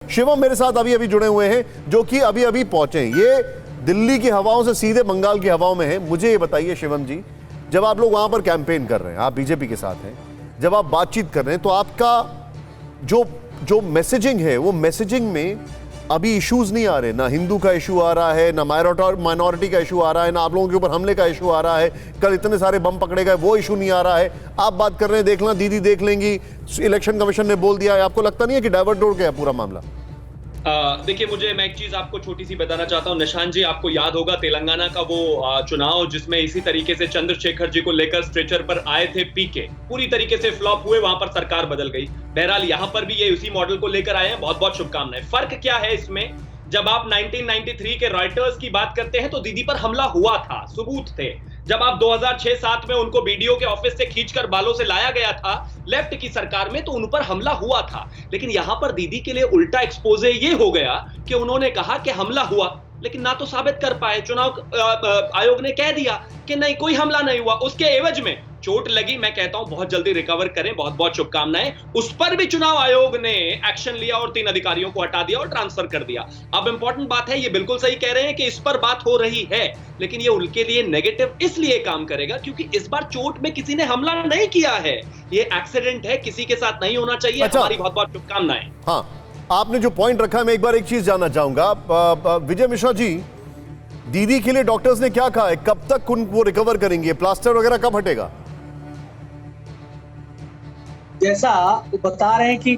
शिवम मेरे साथ अभी अभी जुड़े हुए हैं, जो कि अभी अभी पहुंचे हैं। ये दिल्ली की हवाओं से सीधे बंगाल की हवाओं में है। मुझे ये बताइए शिवम जी, जब आप लोग वहां पर कैंपेन कर रहे हैं, आप बीजेपी के साथ हैं, जब आप बातचीत कर रहे हैं, तो आपका जो मैसेजिंग है, वो मैसेजिंग में अभी इश्यूज नहीं आ रहे? ना हिंदू का इशू आ रहा है, ना माइनॉरिटी का इशू आ रहा है, ना आप लोगों के ऊपर हमले का इशू आ रहा है, कल इतने सारे बम पकड़े गए वो इशू नहीं आ रहा है। आप बात कर रहे हैं, देखना दीदी देख लेंगी, इलेक्शन कमीशन ने बोल दिया है। आपको लगता नहीं है कि डाइवर्ट हो गया पूरा मामला? देखिए, मैं एक चीज आपको छोटी सी बताना चाहता हूँ निशान जी। आपको याद होगा तेलंगाना का वो चुनाव जिसमें इसी तरीके से चंद्रशेखर जी को लेकर स्ट्रेचर पर आए थे पीके, पूरी तरीके से फ्लॉप हुए, वहां पर सरकार बदल गई। बहरहाल यहाँ पर भी ये उसी मॉडल को लेकर आए हैं। बहुत बहुत शुभकामनाएं। फर्क क्या है इसमें, जब आप 1993 के रॉयटर्स की बात करते हैं तो दीदी पर हमला हुआ था, सबूत थे। जब आप 2006-7 में उनको बीडीओ के ऑफिस से खींचकर बालों से लाया गया था लेफ्ट की सरकार में, तो उन पर हमला हुआ था। लेकिन यहां पर दीदी के लिए उल्टा एक्सपोजे ये हो गया कि उन्होंने कहा कि हमला हुआ, लेकिन ना तो साबित कर पाए। चुनाव आयोग ने कह दिया कि नहीं, कोई हमला नहीं हुआ। उसके एवज में चोट लगी। मैं कहता हूं बहुत जल्दी रिकवर करें, बहुत बहुत शुभकामनाएं। उस पर भी चुनाव आयोग ने एक्शन लिया और 3 अधिकारियों को हटा दिया और ट्रांसफर कर दिया। अब इंपॉर्टेंट बात है, ये बिल्कुल सही कह रहे हैं कि इस पर बात हो रही है, लेकिन ये उनके लिए नेगेटिव इसलिए काम करेगा क्योंकि इस बार चोट में किसी ने हमला नहीं किया है। ये एक्सीडेंट है, किसी के साथ नहीं होना चाहिए। अच्छा। हमारी बहुत बहुत शुभकामनाएं। हाँ, आपने जो पॉइंट रखा है, मैं एक बार एक चीज जानना चाहूंगा। विजय मिश्रा जी, दीदी के लिए डॉक्टर्स ने क्या कहा है? कब तक वो रिकवर करेंगे? प्लास्टर वगैरह कब हटेगा? जैसा वो बता रहे हैं कि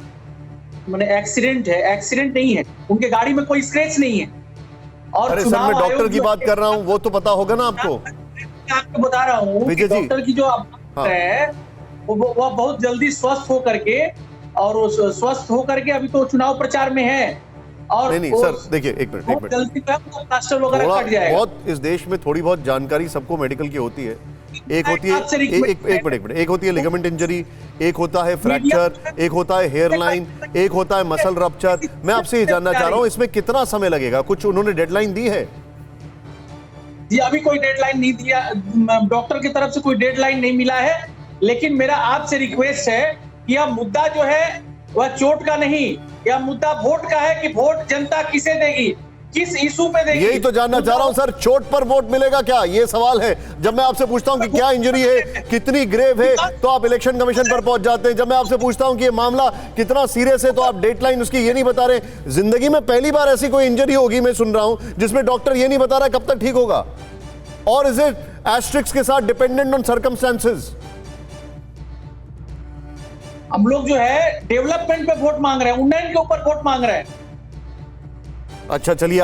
मैंने एक्सीडेंट है, एक्सीडेंट नहीं है, उनके गाड़ी में कोई स्क्रैच नहीं है। और अरे सर, मैं डॉक्टर की बात कर रहा हूं, वो तो पता होगा ना आपको। आपको बता रहा हूँ कि डॉक्टर की जो बात है वो बहुत जल्दी स्वस्थ हो करके, और स्वस्थ हो करके अभी तो चुनाव प्रचार में है। और नहीं सर, देखिए एक मिनट जल्दी प्लास्टर वगैरह कट जाएगा। बहुत इस देश में थोड़ी बहुत जानकारी सबको मेडिकल की होती है। एक होती है एक मिनट, एक होती है लिगामेंट इंजरी, एक होता है फ्रैक्चर, एक होता है हेयरलाइन, एक होता है मसल रप्चर। मैं आपसे ये जानना चाह रहा हूं, इसमें कितना समय लगेगा? कुछ उन्होंने डेडलाइन दी है? जी, अभी कोई डेडलाइन नहीं दिया, डॉक्टर की तरफ से कोई डेडलाइन नहीं मिला है। लेकिन मेरा आपसे रिक्वेस्ट है कि यह मुद्दा जो है वह चोट का नहीं, यह मुद्दा वोट का है कि वोट जनता किसे देगी, किस इशू पे देगी। यही तो जानना चाह रहा हूं सर, चोट पर वोट मिलेगा क्या? ये सवाल है। जब मैं आपसे पूछता हूं कि क्या इंजरी है, कितनी ग्रेव है, तो आप इलेक्शन कमीशन पर पहुंच जाते हैं। जब मैं आपसे पूछता हूं कि ये मामला कितना सीरियस है, तो आप डेडलाइन उसकी ये नहीं बता रहे। जिंदगी में पहली बार ऐसी कोई इंजरी होगी, मैं सुन रहा हूं, जिसमें डॉक्टर ये नहीं बता रहा कब तक ठीक होगा। और इज इट एस्ट्रिक्स के साथ डिपेंडेंट ऑन सर्कमस्टेंसेस? हम लोग जो है डेवलपमेंट पे वोट मांग रहे हैं, उन्नयन के ऊपर वोट मांग रहे हैं। अच्छा, चलिए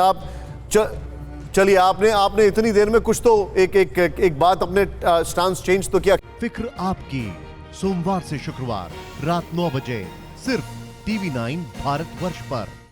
आपने इतनी देर में कुछ तो एक बात, अपने स्टांस चेंज तो किया। फिक्र आपकी, सोमवार से शुक्रवार रात 9 बजे सिर्फ TV9 भारतवर्ष पर।